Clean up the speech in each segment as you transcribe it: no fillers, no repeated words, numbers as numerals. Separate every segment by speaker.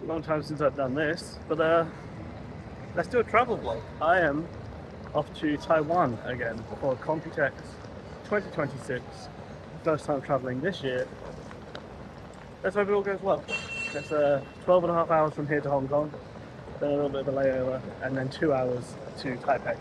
Speaker 1: Long time since I've done this, but let's do a travel vlog. I am off to Taiwan again for Computex 2026. First time traveling this year. Let's hope it all goes well. It's 12 and a half hours from here to Hong Kong, then a little bit of a layover, and then 2 hours to Taipei.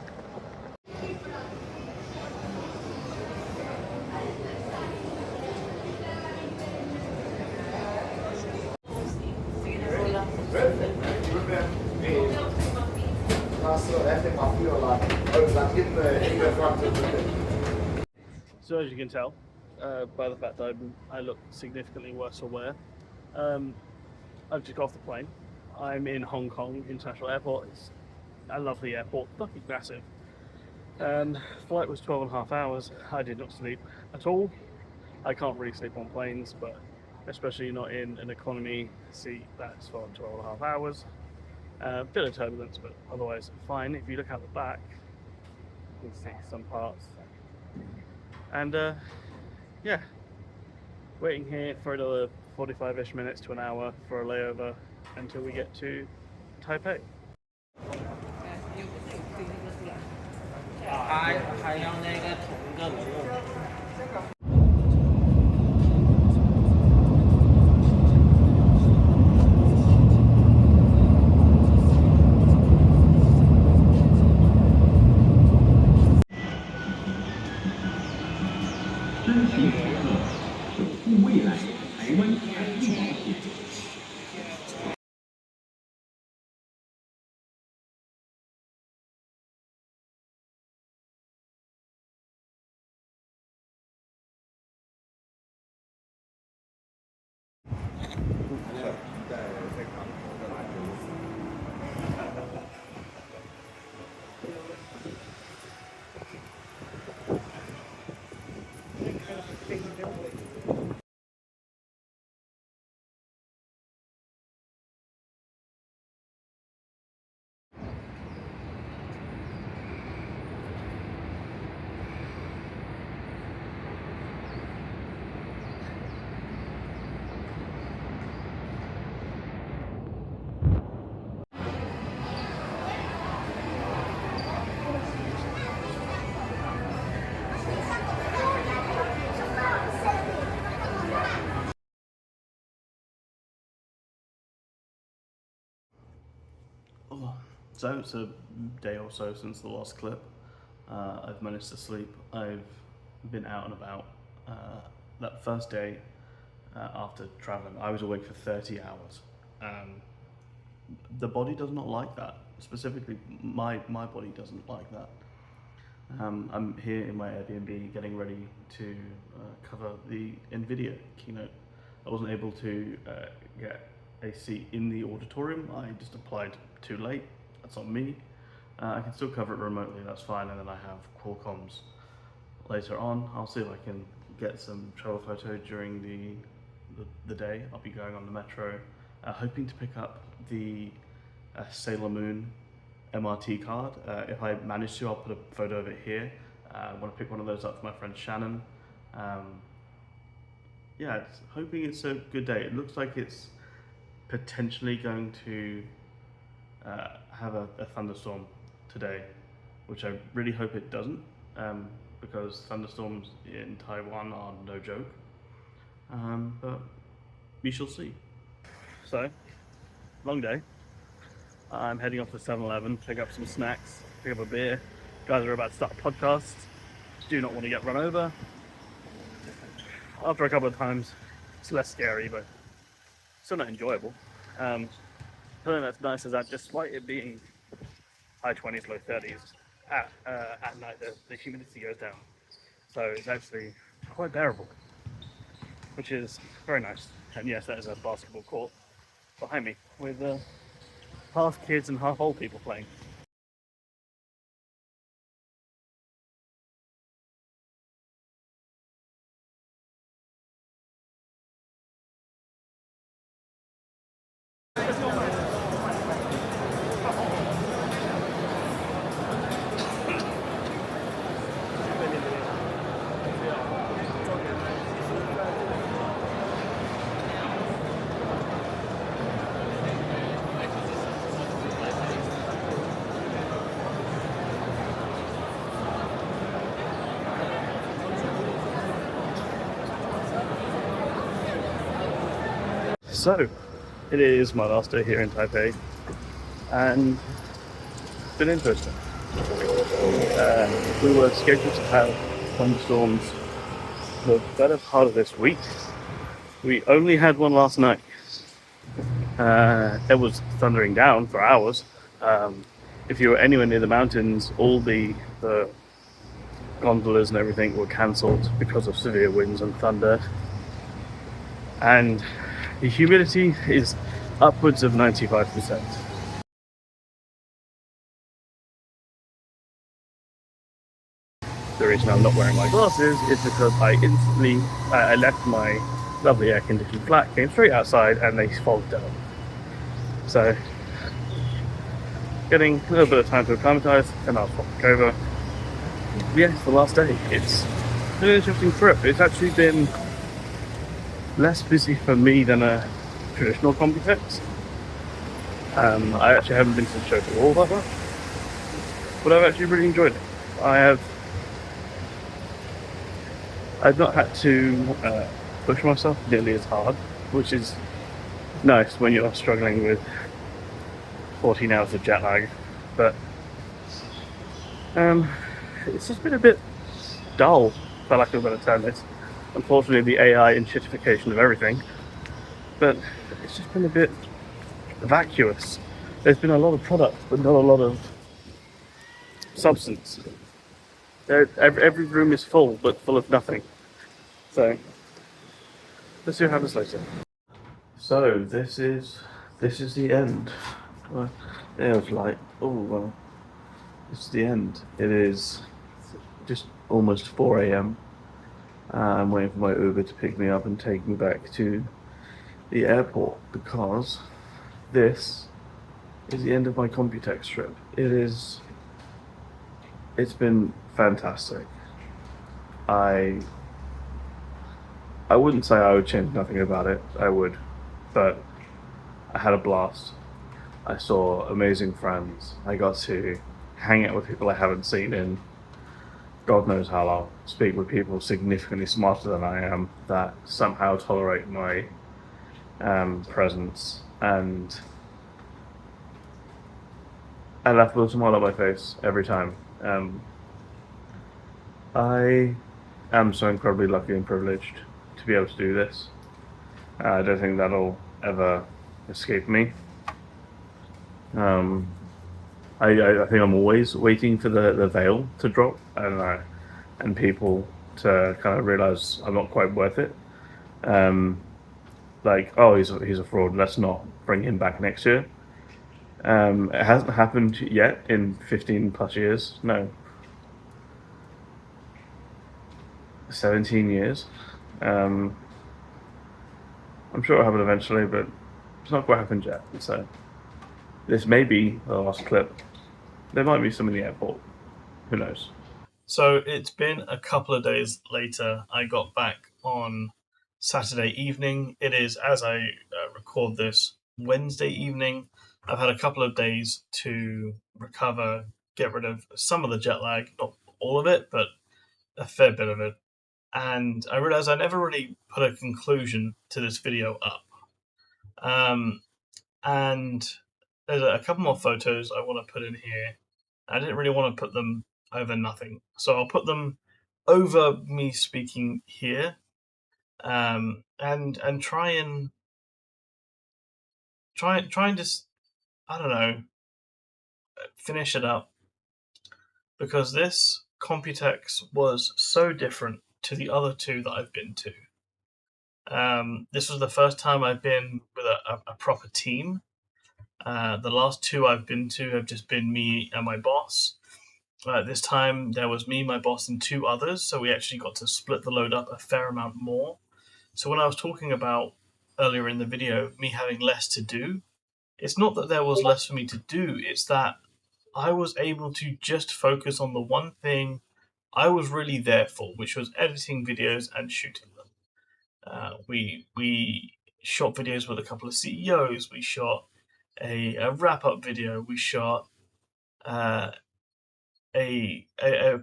Speaker 1: So as you can tell, by the fact that I look significantly worse for wear, I've just got off the plane. I'm in Hong Kong International Airport. It's a lovely airport, fucking massive. Flight was 12 and a half hours. I did not sleep at all. I can't really sleep on planes, but especially not in an economy seat that's for 12 and a half hours. Bit of turbulence, but otherwise fine. If you look out the back, you can see some parts. And yeah, waiting here for another 45-ish minutes to an hour for a layover until we get to Taipei.
Speaker 2: 还要那个同一个轮廓。
Speaker 3: 珍惜时刻，守护未来，台湾产业保险。
Speaker 1: Oh, so it's a day or so since the last clip. I've managed to sleep. I've been out and about. That first day after traveling, I was awake for 30 hours. The body does not like that. Specifically, my body doesn't like that. I'm here in my Airbnb getting ready to cover the NVIDIA keynote. I wasn't able to get a seat in the auditorium. I just applied too late. That's on me. I can still cover it remotely, that's fine, and then I have Qualcomm's later on. I'll see if I can get some travel photo during the day. I'll be going on the metro, hoping to pick up the Sailor Moon MRT card. If I manage to, I'll put a photo of it here. I want to pick one of those up for my friend Shannon. Yeah, hoping it's a good day. It looks like it's potentially going to have a thunderstorm today, which I really hope it doesn't, because thunderstorms in Taiwan are no joke. But we shall see. So, long day. I'm heading off to 7-Eleven, pick up some snacks, pick up a beer. Guys are about to start a podcast. Do not want to get run over. After a couple of times, it's less scary, but still not enjoyable. Something that's nice is that despite it being high 20s, low 30s, at night the humidity goes down. So it's actually quite bearable, which is very nice. And yes, that is a basketball court behind me with half kids and half old people playing. So, it is my last day here in Taipei, and it's been interesting. We were scheduled to have thunderstorms the better part of this week. We only had one last night. It was thundering down for hours. If you were anywhere near the mountains, all the gondolas and everything were cancelled because of severe winds and thunder. And the humidity is upwards of 95%. The reason I'm not wearing my glasses is because I left my lovely air-conditioned flat, came straight outside, and they fogged up. So, getting a little bit of time to acclimatise, and I'll swap back over. Yeah, it's the last day. It's been an interesting trip. It's actually been less busy for me than a traditional Computex. I actually haven't been to the show for all that much, but I've actually really enjoyed it. I've not had to push myself nearly as hard, which is nice when you're struggling with 14 hours of jet lag. But it's just been a bit dull, for lack of a better term. It's unfortunately the AI and shitification of everything, but it's just been a bit vacuous. There's been a lot of product, but not a lot of substance. Every room is full, but full of nothing. So let's see what happens later. So this is the end. Well, it was like, oh well, this is the end. It is just almost 4 a.m. I'm waiting for my Uber to pick me up and take me back to the airport because this is the end of my Computex trip. It's been fantastic. I wouldn't say I would change nothing about it. I would, but I had a blast. I saw amazing friends. I got to hang out with people I haven't seen in God knows how long. Speak with people significantly smarter than I am that somehow tolerate my presence, and I left with a smile on my face every time. I am so incredibly lucky and privileged to be able to do this. I don't think that'll ever escape me. I think I'm always waiting for the veil to drop, and people to kind of realize I'm not quite worth it. Like, oh, he's a fraud. Let's not bring him back next year. It hasn't happened yet in 15 plus years. No, 17 years. I'm sure it'll happen eventually, but it's not quite happened yet. So this may be the last clip. There might be some in the airport. Who knows? So it's been a couple of days later. I got back on Saturday evening. It is, as I record this, Wednesday evening. I've had a couple of days to recover, get rid of some of the jet lag, not all of it, but a fair bit of it. And I realized I never really put a conclusion to this video up. And there's a couple more photos I want to put in here. I didn't really want to put them over nothing, so I'll put them over me speaking here, and try and just, I don't know, finish it up, because this Computex was so different to the other two that I've been to. This was the first time I've been with a proper team. The last two I've been to have just been me and my boss. This time there was me, my boss, and two others, so we actually got to split the load up a fair amount more. So when I was talking about earlier in the video me having less to do, it's not that there was less for me to do, it's that I was able to just focus on the one thing I was really there for, which was editing videos and shooting them. We shot videos with a couple of CEOs, we shot a wrap-up video, we shot uh, a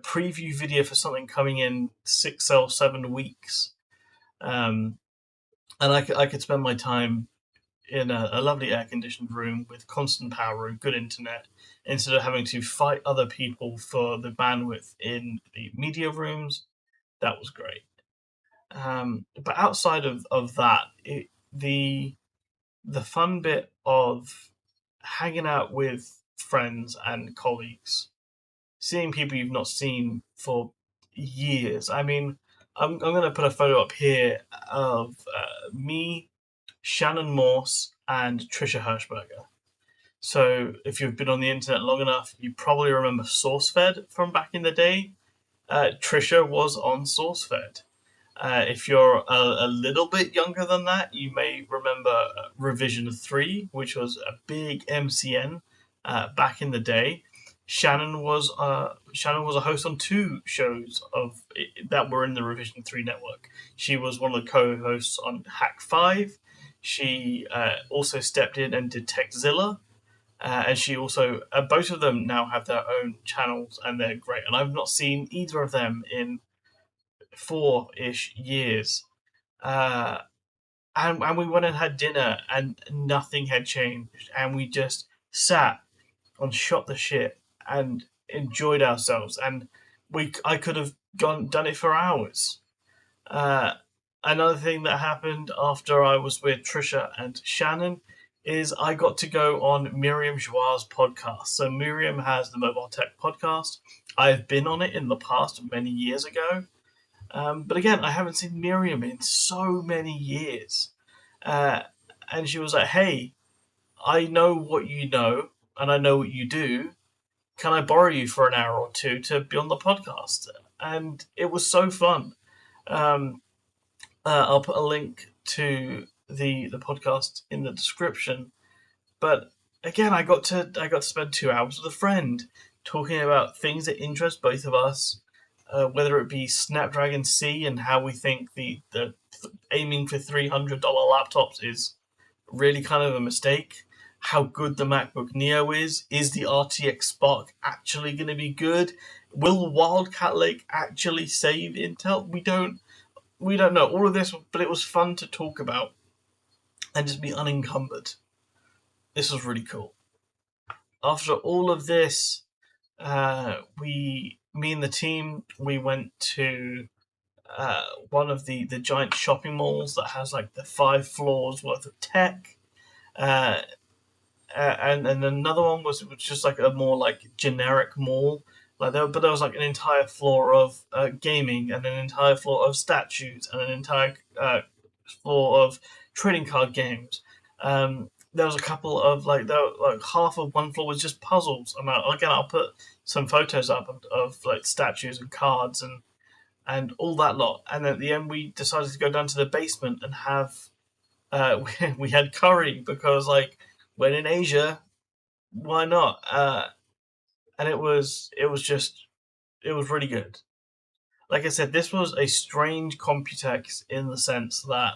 Speaker 1: preview video for something coming in 6 or 7 weeks, and I could spend my time in a lovely air conditioned room with constant power and good internet, instead of having to fight other people for the bandwidth in the media rooms. That was great. But outside of that, the fun bit of hanging out with friends and colleagues, seeing people you've not seen for years. I mean, I'm going to put a photo up here of me, Shannon Morse, and Trisha Hirschberger. So if you've been on the internet long enough, you probably remember SourceFed from back in the day. Trisha was on SourceFed. If you're a little bit younger than that, you may remember Revision 3, which was a big MCN back in the day. Shannon was a host on two shows that were in the Revision 3 network. She was one of the co-hosts on Hack 5. She also stepped in and did Techzilla. And she also, both of them now have their own channels, and they're great. And I've not seen either of them in 4-ish years. Uh, and we went and had dinner, and nothing had changed. And we just sat and shot the shit and enjoyed ourselves. And I could have done it for hours. Uh, Another thing that happened after I was with Trisha and Shannon is I got to go on Miriam Joie's podcast. So Miriam has the Mobile Tech podcast. I've been on it in the past many years ago. But again, I haven't seen Miriam in so many years. Uh, and she was like, hey, I know what you know and I know what you do. Can I borrow you for an hour or two to be on the podcast? And it was so fun. Um, I'll put a link to the podcast in the description. But again, I got to spend 2 hours with a friend talking about things that interest both of us, whether it be Snapdragon C and how we think the aiming for $300 laptops is really kind of a mistake. How good the MacBook Neo is the RTX Spark actually going to be good? Will Wildcat Lake actually save Intel? We don't know all of this, but it was fun to talk about and just be unencumbered. This was really cool. After all of this, me and the team, we went to one of the giant shopping malls that has like the 5 floors worth of tech. Uh, and another one was just like a more like generic mall. But there was like an entire floor of gaming, and an entire floor of statues, and an entire floor of trading card games. There was a couple of like half of one floor was just puzzles. Again, I'll put some photos up of like statues and cards and all that lot. And at the end, we decided to go down to the basement and have we had curry because like when in Asia, why not? And it was really good. Like I said, this was a strange Computex in the sense that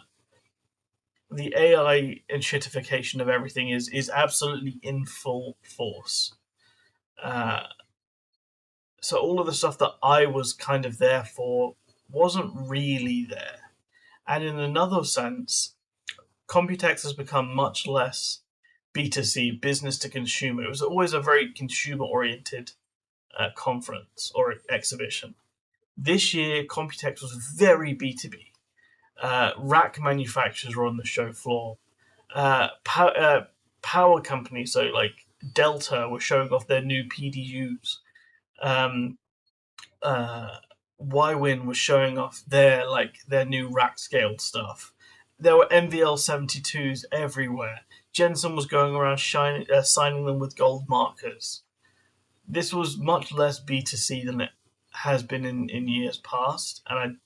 Speaker 1: the AI and shitification of everything is absolutely in full force. Uh, so all of the stuff that I was kind of there for wasn't really there. And in another sense, Computex has become much less B2C, business to consumer. It was always a very consumer oriented conference or exhibition. This year, Computex was very B2B. Rack manufacturers were on the show floor. Power companies, so like Delta, were showing off their new PDUs. Um, uh, Ywin was showing off their new rack scaled stuff. There were MVL 72s everywhere. Jensen was going around signing them with gold markers. This was much less B2C than it has been in years past, and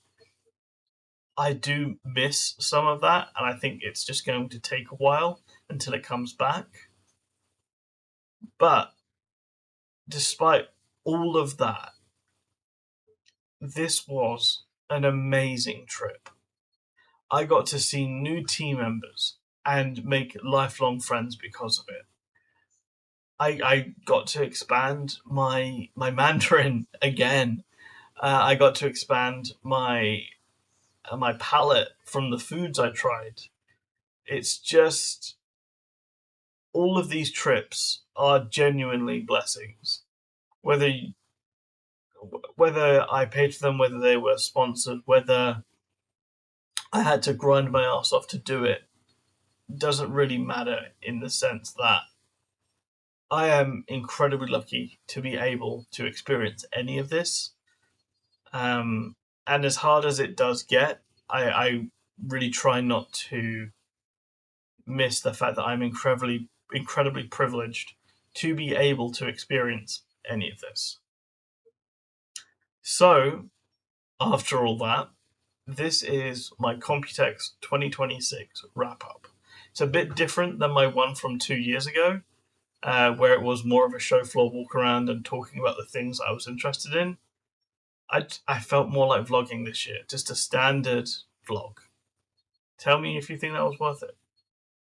Speaker 1: I do miss some of that, and I think it's just going to take a while until it comes back. But despite all of that, this was an amazing trip. I got to see new team members and make lifelong friends because of it. I got to expand my Mandarin again. I got to expand my palate from the foods I tried. It's just all of these trips are genuinely blessings. Whether I paid for them, whether they were sponsored, whether I had to grind my ass off to do it, doesn't really matter in the sense that I am incredibly lucky to be able to experience any of this. And as hard as it does get, I really try not to miss the fact that I'm incredibly privileged to be able to experience any of this. So, after all that, this is my Computex 2026 wrap up. It's a bit different than my one from 2 years ago, where it was more of a show floor walk around and talking about the things I was interested in. I felt more like vlogging this year, just a standard vlog. Tell me if you think that was worth it.